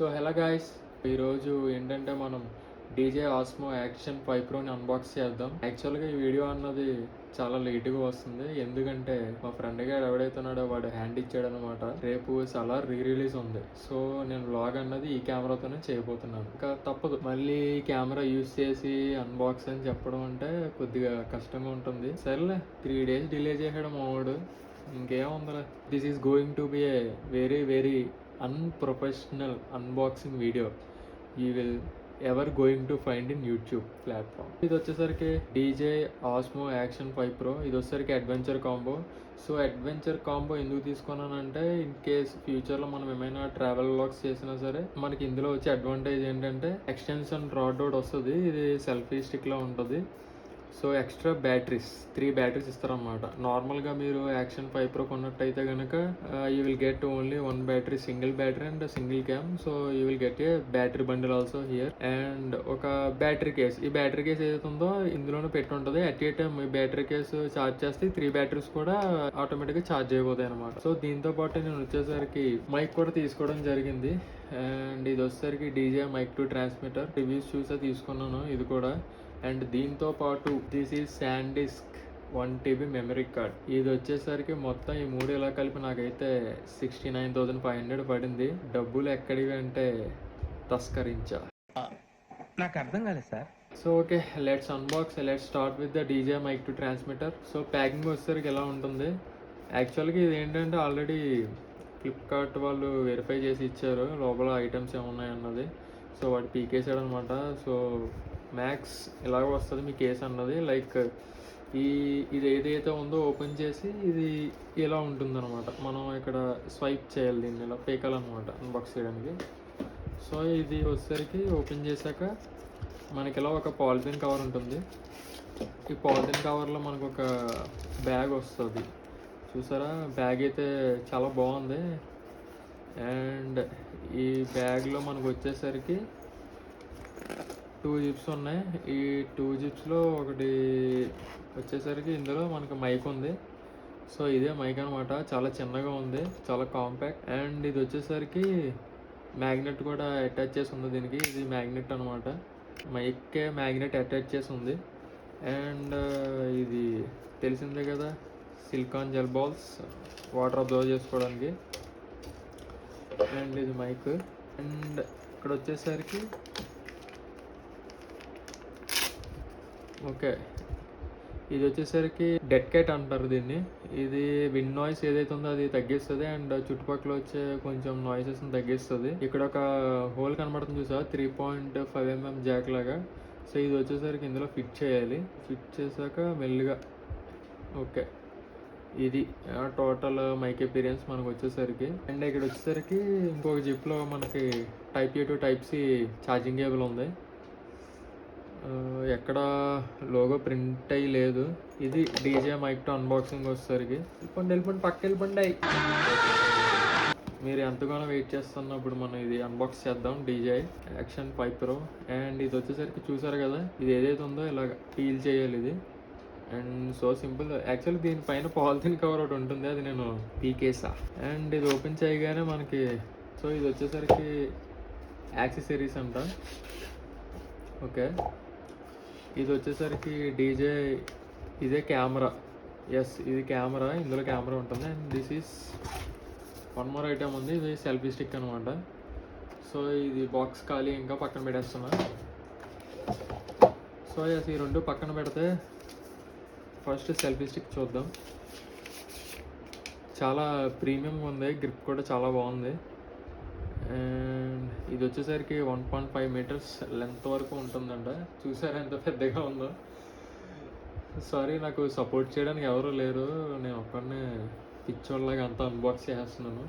So hello guys, ఈరోజు ఏంటంటే మనం డీజే ఆస్మో యాక్షన్ 5 ప్రోని అన్బాక్స్ చేద్దాం. యాక్చువల్గా ఈ వీడియో అన్నది చాలా లేట్గా వస్తుంది, ఎందుకంటే మా ఫ్రెండ్ గారు ఎవడైతున్నాడో వాడు హ్యాండ్ ఇచ్చాడనమాట. రేపు చాలా రిలీజ్ ఉంది. సో నేను వ్లాగ్ అన్నది ఈ కెమెరాతోనే చేయబోతున్నాను. ఇంకా తప్పదు, మళ్ళీ కెమెరా యూస్ చేసి అన్బాక్స్ అని చెప్పడం అంటే కొద్దిగా కష్టంగా ఉంటుంది. సరేలే, 3 days డిలే చేసాడు మా వాడు, ఇంకేముందిలే. This is going to be a very unprofessional unboxing video you will ever going to find in YouTube platform. ఇది వచ్చేసరికి డీజే ఆస్మో యాక్షన్ 5 ప్రో. ఇది వచ్చేసరికి adventure combo. So adventure combo ఎందుకు తీసుకున్నానంటే, ఇన్ కేస్ ఫ్యూచర్లో మనం ఏమైనా ట్రావెల్ వ్లాగ్స్ చేసినా సరే మనకి ఇందులో వచ్చే అడ్వాంటేజ్ ఏంటంటే ఎక్స్టెన్షన్ రాడ్ వస్తుంది. ఇది సెల్ఫీ స్టిక్లో ఉంటుంది. సో ఎక్స్ట్రా బ్యాటరీస్ 3 బ్యాటరీస్ ఇస్తారన్నమాట. నార్మల్గా మీరు యాక్షన్ 5 ప్రో కొన్నట్టయితే కనుక you will get only 1 battery, single battery and single cam. So you will get a battery bundle also here and ఒక బ్యాటరీ కేస్. ఈ బ్యాటరీ కేస్ ఏదైతే ఉందో ఇందులోనే పెట్టి ఉంటుంది. అట్ ఏ టైమ్ ఈ బ్యాటరీ కేసు ఛార్జ్ చేస్తే 3 బ్యాటరీస్ కూడా ఆటోమేటిక్గా ఛార్జ్ అయిపోతాయి అనమాట. సో దీంతో పాటు నేను వచ్చేసరికి మైక్ కూడా తీసుకోవడం జరిగింది. అండ్ ఇది వచ్చేసరికి DJ mic to transmitter reviews చూసే తీసుకున్నాను ఇది కూడా. అండ్ దీంతో పాటు this is SanDisk 1 TB memory card. ఇది వచ్చేసరికి మొత్తం ఈ 3 ఇలా కలిపి నాకైతే 69,500 పడింది. డబ్బులు ఎక్కడివి అంటే తస్కరించా. నాకు అర్థం కాలేదు sir. So okay, let's unbox. Let's start with the DJ mic to transmitter. So packing వచ్చేసరికి ఎలా ఉంటుంది. యాక్చువల్గా ఇది ఏంటంటే ఆల్రెడీ ఫ్లిప్కార్ట్ వాళ్ళు వెరిఫై చేసి ఇచ్చారు లోపల ఐటమ్స్ ఏమున్నాయన్నది. సో వాడు పీకేసాడు అనమాట. సో మ్యాక్స్ ఇలాగ వస్తుంది మీ కేస్ అన్నది. లైక్ ఇది ఏదైతే ఉందో ఓపెన్ చేసి ఇది ఇలా ఉంటుందన్నమాట. మనం ఇక్కడ స్వైప్ చేయాలి, దీన్ని ఇలా పీకాలన్నమాట అన్బాక్స్ చేయడానికి. సో ఇది వచ్చేసరికి ఓపెన్ చేశాక మనకి ఇలా ఒక పాలిథిన్ కవర్ ఉంటుంది. ఈ పాలిథిన్ కవర్లో మనకు ఒక బ్యాగ్ వస్తుంది. చూసారా, బ్యాగ్ అయితే చాలా బాగుంది. అండ్ ఈ బ్యాగ్లో మనకు వచ్చేసరికి 2 జిప్స్ ఉన్నాయి. ఈ 2 జిప్స్లో ఒకటి వచ్చేసరికి ఇందులో మనకు మైక్ ఉంది. సో ఇదే మైక్ అనమాట. చాలా చిన్నగా ఉంది, చాలా కాంపాక్ట్. అండ్ ఇది వచ్చేసరికి మ్యాగ్నెట్ కూడా అటాచ్ చేసి ఉంది దీనికి. ఇది మ్యాగ్నెట్ అనమాట, మైక్కే మ్యాగ్నెట్ అటాచ్ చేసి ఉంది. అండ్ ఇది తెలిసిందే కదా, silicon gel balls water observe చేసుకోవడానికి. అండ్ ఇది మైక్. అండ్ ఇక్కడ వచ్చేసరికి ఓకే, ఇది వచ్చేసరికి డెడ్ క్యాట్ అంటారు దీన్ని. ఇది విండ్ నాయిస్ ఏదైతే ఉందో అది తగ్గిస్తుంది అండ్ చుట్టుపక్కల వచ్చే కొంచెం నాయిసెస్ని తగ్గిస్తుంది. ఇక్కడ ఒక హోల్ కనబడుతుంది చూసా, 3.5 mm జాక్ లాగా. సో ఇది వచ్చేసరికి ఇందులో ఫిట్ చేయాలి. ఫిట్ చేశాక మెల్లిగా ఓకే, ఇది టోటల్ మైక్ ఎపీరియన్స్ మనకు వచ్చేసరికి. అండ్ ఇక్కడ వచ్చేసరికి ఇంకొక జిప్లో మనకి Type A to Type C charging cable ఉంది. ఎక్కడ లోగో ప్రింట్ అయ్యి లేదు. ఇది డీజే మైక్ టు అన్బాక్సింగ్ వచ్చేసరికి. వెళ్ళిపోండి పక్క వెళ్ళిపోండి. మీరు ఎంతగానో వెయిట్ చేస్తున్నప్పుడు మనం ఇది అన్బాక్స్ చేద్దాం, డీజే యాక్షన్ 5 ప్రో. అండ్ ఇది వచ్చేసరికి చూసారు కదా, ఇది ఏదైతే ఉందో ఇలాగ పీల్ చేయాలి ఇది. And so simple. యాక్చువల్లీ దీనిపైన పాలిథిన్ కవర్ ఒకటి ఉంటుంది, అది నేను పీకేసా. అండ్ ఇది ఓపెన్ చేయగానే మనకి సో ఇది వచ్చేసరికి యాక్సెసరీస్ అంట. ఓకే, ఇది వచ్చేసరికి డీజే, ఇదే కెమెరా. ఎస్, ఇది కెమెరా, ఇందులో కెమెరా ఉంటుంది. And this is 1 more item ఉంది, ఇది సెల్ఫీ స్టిక్ అనమాట. సో ఇది బాక్స్ ఖాళీ, ఇంకా పక్కన పెట్టేస్తున్నా. సో ఎస్, ఈ 2 పక్కన పెడితే ఫస్ట్ సెల్ఫీ స్టిక్ చూద్దాం. చాలా ప్రీమియం ఉంది, గ్రిప్ కూడా చాలా బాగుంది. అండ్ ఇది వచ్చేసరికి 1.5 meters లెంత్ వరకు ఉంటుందంట. చూసారా ఎంత పెద్దగా ఉందో. సారీ, నాకు సపోర్ట్ చేయడానికి ఎవరు లేరు, నేను ఒక్కడినే పిచ్చోళ్ళలాగా అంతా అన్బాక్స్ చేస్తున్నాను.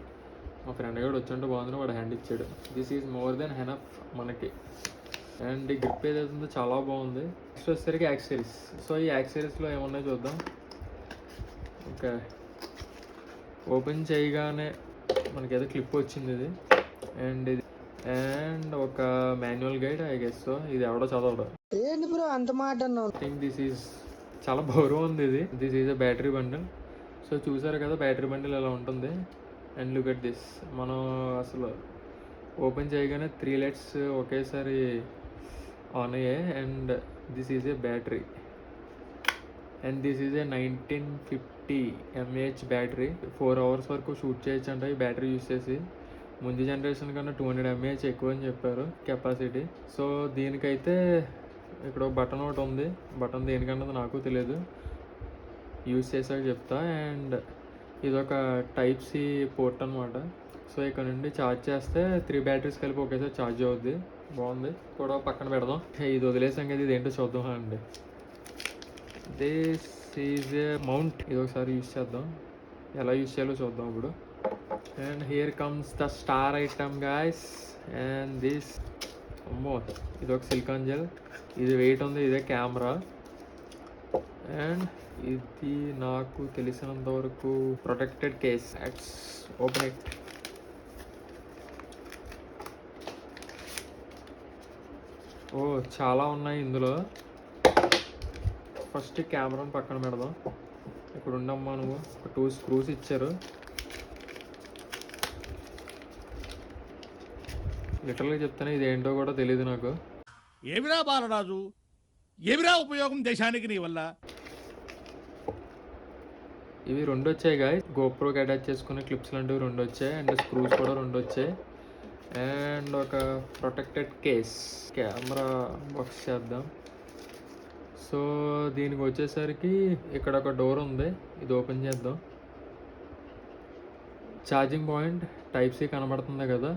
మా ఫ్రెండ్ కూడా వచ్చి బాగుందని వాడు హ్యాండ్ ఇచ్చాడు. This is more than enough మనకి. అండ్ ఈ గ్రిప్ ఏదైతే ఉందో చాలా బాగుంది. నెక్స్ట్ వచ్చేసరికి యాక్సెసరీస్. సో ఈ యాక్సెసరీస్లో ఏమున్నాయో చూద్దాం. ఓకే, ఓపెన్ చేయగానే మనకి ఏదో క్లిప్ వచ్చింది ఇది. అండ్ ఇది అండ్ ఒక manual guide, I guess. So ఇది ఎవడో చదవడం ఏంటి బ్రో అంత మాట అన్నావు. థింక్ దిస్ ఈజ్ చాలా బరువు ఉంది ఇది. This is a battery bundle. So చూసారు కదా, బ్యాటరీ బండిల్ ఎలా ఉంటుంది. And look at this. మనం అసలు ఓపెన్ చేయగానే 3 లైట్స్ ఒకేసారి ఆన్ అయ్యాయి. And this is a battery, and this is a 1950 mAh battery. 4 hours వరకు షూట్ చేయొచ్చు అంట ఈ బ్యాటరీ యూస్ చేసి. ముందు జనరేషన్ కన్నా 200 mAh ఎక్కువ అని చెప్పారు కెపాసిటీ. సో దీనికైతే ఇక్కడ బటన్ ఒకటి ఉంది. బటన్ దేనికన్నది నాకు తెలియదు, యూస్ చేసాక చెప్తా. అండ్ ఇదొక టైప్ సి పోర్ట్ అనమాట. సో ఇక్కడ నుండి ఛార్జ్ చేస్తే 3 బ్యాటరీస్ కలిపి ఒకేసారి ఛార్జ్ అవుద్ది. బాగుంది కూడా. పక్కన పెడదాం, ఇది వదిలేసాం కదా, ఇది ఏంటో చూద్దాం అండి. This is a mount. ఇది ఒకసారి యూస్ చేద్దాం, ఎలా యూస్ చేయాలో చూద్దాం ఇప్పుడు. And here comes the star item guys. And this, అమ్మో, ఇది ఒక సిలికాన్ జెల్. ఇది వెయిట్ ఉంది, ఇదే కెమెరా. అండ్ ఇది నాకు తెలిసినంత వరకు protected case. Let's open it. ఓ, చాలా ఉన్నాయి ఇందులో. ఫస్ట్ కెమెరాని పక్కన పెడదాం. ఇక్కడ ఉండమ్మా నువ్వు. 2 స్క్రూస్ ఇచ్చారు. లిటరల్గా చెప్తానే ఇది ఏంటో కూడా తెలియదు నాకు. ఏమిరా బాలరాజు, ఏమిరా ఉపయోగం దేశానికి నీ వల్ల? ఇవి 2 వచ్చాయి గాయ. గోప్రోకి అటాచ్ చేసుకునే క్లిప్స్ లాంటివి 2 వచ్చాయి. అండ్ స్క్రూస్ కూడా 2 వచ్చాయి. అండ్ ఒక ప్రొటెక్టెడ్ కేస్. కెమెరా బాక్స్ చేద్దాం. సో దీనికి వచ్చేసరికి ఇక్కడ ఒక డోర్ ఉంది, ఇది ఓపెన్ చేద్దాం. ఛార్జింగ్ పాయింట్ టైప్ సి కనబడుతుంది కదా.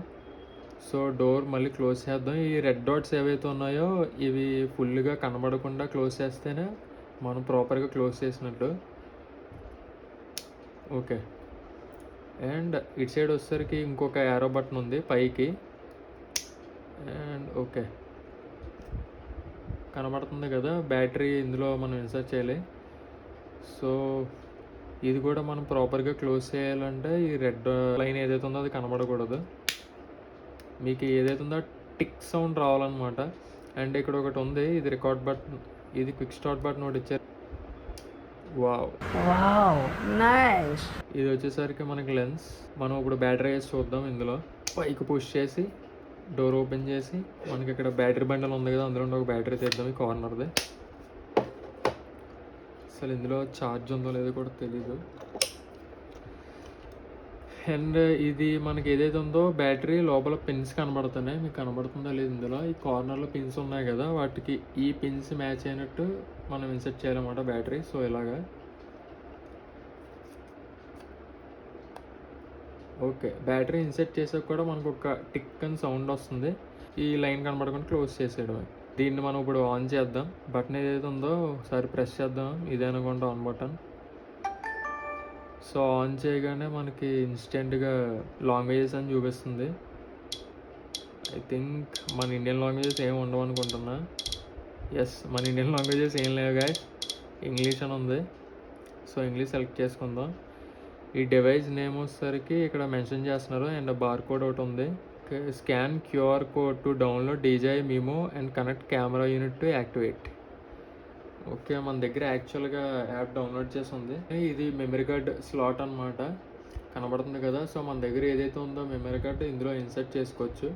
సో డోర్ మళ్ళీ క్లోజ్ చేద్దాం. ఈ రెడ్ డాట్స్ ఏవైతే ఉన్నాయో ఇవి ఫుల్గా కనబడకుండా క్లోజ్ చేస్తేనే మనం ప్రాపర్గా క్లోజ్ చేసినట్టు. ఓకే. అండ్ ఇటు సైడ్ వచ్చేసరికి ఇంకొక యారో బటన్ ఉంది పైకి. అండ్ ఓకే, కనబడుతుంది కదా. బ్యాటరీ ఇందులో మనం ఇన్సర్ట్ చేయాలి. సో ఇది కూడా మనం ప్రాపర్గా క్లోజ్ చేయాలంటే ఈ రెడ్ లైన్ ఏదైతే ఉందో అది కనబడకూడదు. మీకు ఏదైతే ఉందో టిక్ సౌండ్ రావాలన్నమాట. అండ్ ఇక్కడ ఒకటి ఉంది, ఇది రికార్డ్ బటన్, ఇది క్విక్ స్టార్ట్ బటన్ ఒకటి ఇచ్చారు. Wow, nice. ఇది వచ్చేసరికి మనకి లెన్స్. మనం ఇప్పుడు బ్యాటరీ వేసి చూద్దాం. ఇందులో పైకి పుష్ చేసి డోర్ ఓపెన్ చేసి మనకి ఇక్కడ బ్యాటరీ బండల్ ఉంది కదా, అందులో ఒక బ్యాటరీ తీద్దాం. ఈ కార్నర్ది. అసలు ఇందులో ఛార్జ్ ఉందో లేదో కూడా తెలీదు. అండ్ ఇది మనకి ఏదైతే ఉందో బ్యాటరీ లోపల పిన్స్ కనబడుతున్నాయి, మీకు కనబడుతుందో లేదు. ఇందులో ఈ కార్నర్లో పిన్స్ ఉన్నాయి కదా, వాటికి ఈ పిన్స్ మ్యాచ్ అయినట్టు మనం ఇన్సర్ట్ చేయాలన్నమాట బ్యాటరీ. సో ఇలాగా. ఓకే, బ్యాటరీ ఇన్సర్ట్ చేసాక కూడా మనకు ఒక టిక్ అని సౌండ్ వస్తుంది. ఈ లైన్ కనబడకుండా క్లోజ్ చేసేయడమే. దీన్ని మనం ఇప్పుడు ఆన్ చేద్దాం. బటన్ ఏదైతే ఉందో ఒకసారి ప్రెస్ చేద్దాం. ఇదే అనుకుంటా ఆన్ బటన్. సో ఆన్ చేయగానే మనకి ఇన్స్టెంట్గా లాంగ్వేజెస్ అని చూపిస్తుంది. ఐ థింక్ మన ఇండియన్ లాంగ్వేజెస్ ఏమి ఉండవు అనుకుంటున్నా. ఎస్, మన ఇండియన్ లాంగ్వేజెస్ ఏం లేవు గాయస్, ఇంగ్లీష్ అని ఉంది. సో ఇంగ్లీష్ సెలెక్ట్ చేసుకుందాం. ఈ డివైస్ నేమ్ వచ్చేసరికి ఇక్కడ మెన్షన్ చేస్తున్నారు. అండ్ బార్ కోడ్ ఒకటి ఉంది. Scan QR code to download DJI Mimo and connect camera unit to activate. Okay, మన దగ్గర యాక్చువల్గా యాప్ డౌన్లోడ్ చేసి ఉంది. ఇది మెమరీ కార్డ్ స్లాట్ అనమాట, కనబడుతుంది కదా. సో మన దగ్గర ఏదైతే ఉందో మెమరీ కార్డ్ ఇందులో ఇన్సర్ట్ చేసుకోవచ్చు.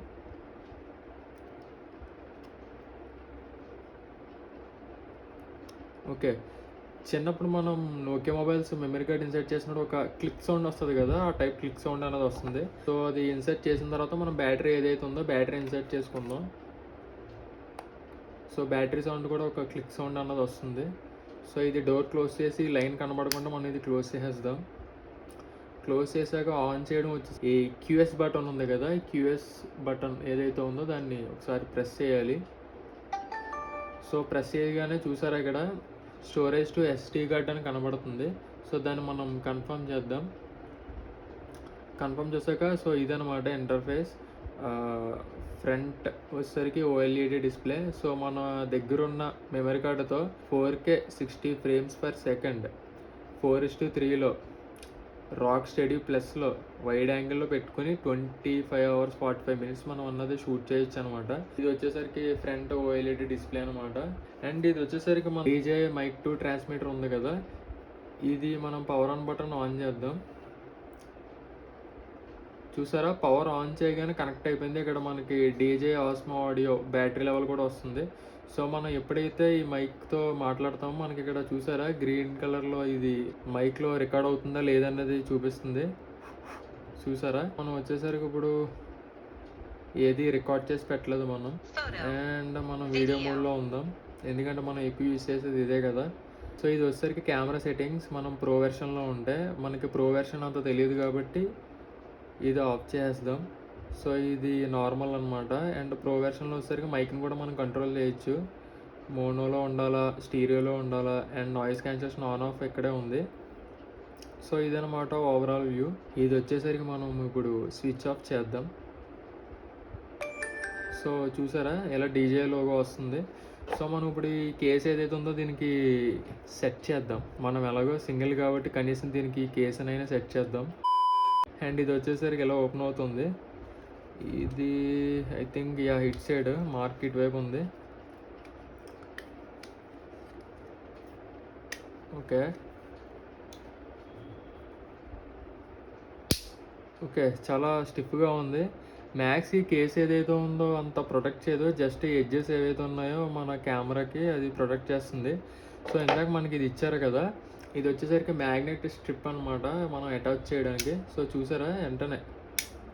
ఓకే, చిన్నప్పుడు మనం Nokia mobiles memory card insert చేసినప్పుడు ఒక క్లిక్ సౌండ్ వస్తుంది కదా, ఆ టైప్ క్లిక్ సౌండ్ అనేది వస్తుంది. సో అది ఇన్సర్ట్ చేసిన తర్వాత మనం బ్యాటరీ ఏదైతే ఉందో బ్యాటరీ ఇన్సర్ట్ చేసుకుందాం. సో బ్యాటరీ సౌండ్ కూడా ఒక క్లిక్ సౌండ్ అన్నది వస్తుంది. సో ఇది డోర్ క్లోజ్ చేసి లైన్ కనబడకుండా మనం ఇది క్లోజ్ చేసేద్దాం. క్లోజ్ చేశాక ఆన్ చేయడం వచ్చి ఈ QS బటన్ ఉంది కదా, ఈ QS బటన్ ఏదైతే ఉందో దాన్ని ఒకసారి ప్రెస్ చేయాలి. సో ప్రెస్ చేయగానే చూసారా ఇక్కడ స్టోరేజ్ టు SD కార్డ్ అని కనబడుతుంది. సో దాన్ని మనం కన్ఫర్మ్ చేద్దాం. కన్ఫర్మ్ చేశాక సో ఇదనమాట ఇంటర్ఫేస్. ఫ్రంట్ వచ్చేసరికి OLED డిస్ప్లే. సో మన దగ్గర ఉన్న మెమరీ కార్డుతో 4K 60 frames per second 4:3లో రాక్ స్టడీ ప్లస్లో వైడ్ యాంగిల్లో పెట్టుకుని 25 hours 45 minutes మనం అన్నది షూట్ చేయొచ్చు అనమాట. ఇది వచ్చేసరికి ఫ్రంట్ OLED డిస్ప్లే అనమాట. అండ్ ఇది వచ్చేసరికి మన DJI Mic 2 ట్రాన్స్మిటర్ ఉంది కదా, ఇది మనం పవర్ ఆన్ బటన్ ఆన్ చేద్దాం. చూసారా, పవర్ ఆన్ చేయగానే కనెక్ట్ అయిపోయింది. ఇక్కడ మనకి DJ Osmo audio battery level కూడా వస్తుంది. సో మనం ఎప్పుడైతే ఈ మైక్తో మాట్లాడతామో మనకి ఇక్కడ చూసారా గ్రీన్ కలర్లో ఇది మైక్లో రికార్డ్ అవుతుందా లేదన్నది చూపిస్తుంది. చూసారా, మనం వచ్చేసరికి ఇప్పుడు ఏది రికార్డ్ చేసి పెట్టలేదు మనం. అండ్ మనం వీడియో మోడ్లో ఉందాం, ఎందుకంటే మనం ఎక్కువ యూజ్ చేసేది ఇదే కదా. సో ఇది వచ్చేసరికి కెమెరా సెట్టింగ్స్. మనం ప్రో వెర్షన్లో ఉంటే మనకి ప్రో వెర్షన్ అంత తెలియదు కాబట్టి ఇది ఆఫ్ చేసేద్దాం. సో ఇది నార్మల్ అనమాట. అండ్ ప్రో వెర్షన్లో వచ్చేసరికి మైక్ని కూడా మనం కంట్రోల్ చేయొచ్చు. మోనోలో ఉండాలా, స్టీరియోలో ఉండాలా, and noise cancellation on off ఇక్కడే ఉంది. సో ఇదనమాట ఓవరాల్ వ్యూ. ఇది వచ్చేసరికి మనం ఇప్పుడు స్విచ్ ఆఫ్ చేద్దాం. సో చూసారా ఎలా డీజే లోగో వస్తుంది. సో మనం ఇప్పుడు ఈ కేస్ ఏదైతే ఉందో దీనికి సెట్ చేద్దాం. మనం ఎలాగో సింగిల్ కాబట్టి కనీసం దీనికి కేస్ అయినా సెట్ చేద్దాం. అండ్ ఇది వచ్చేసరికి ఎలా ఓపెన్ అవుతుంది. ఇది I think hit side market వైపు ఉంది. ఓకే చాలా స్టిఫ్గా ఉంది. మ్యాక్స్ ఈ కేస్ ఏదైతే ఉందో అంత ప్రొటెక్ట్ చేయదు, జస్ట్ ఎడ్జెస్ ఏవైతే ఉన్నాయో మన కెమెరాకి అది ప్రొటెక్ట్ చేస్తుంది. సో ఇందాక మనకి ఇది ఇచ్చారు కదా, ఇది వచ్చేసరికి మ్యాగ్నెట్ స్ట్రిప్ అనమాట మనం అటాచ్ చేయడానికి. సో చూసారా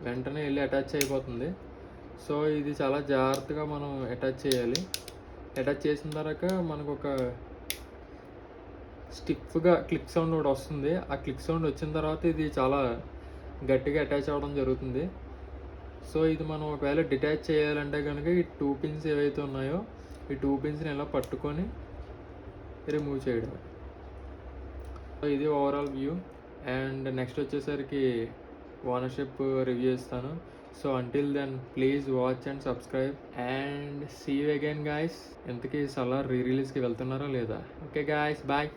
వెంటనే వెళ్ళి అటాచ్ అయిపోతుంది. సో ఇది చాలా జాగ్రత్తగా మనం అటాచ్ చేయాలి. అటాచ్ చేసిన తర్వాత మనకు ఒక స్టిఫ్గా క్లిక్ సౌండ్ ఒకటి వస్తుంది. ఆ క్లిక్ సౌండ్ వచ్చిన తర్వాత ఇది చాలా గట్టిగా అటాచ్ అవ్వడం జరుగుతుంది. సో ఇది మనం ఒకవేళ డిటాచ్ చేయాలంటే కనుక ఈ 2 పిన్స్ ఏవైతే ఉన్నాయో ఈ 2 పిన్స్ని ఇలా పట్టుకొని రిమూవ్ చేయడం. సో ఇది ఓవరాల్ వ్యూ. అండ్ నెక్స్ట్ వచ్చేసరికి ఓనర్షిప్ రివ్యూ ఇస్తాను. So until then please watch and subscribe and see you again guys. ఇంతకీ సలార్ రిలీజ్కి వెళ్తున్నారా లేదా? Okay guys, bye.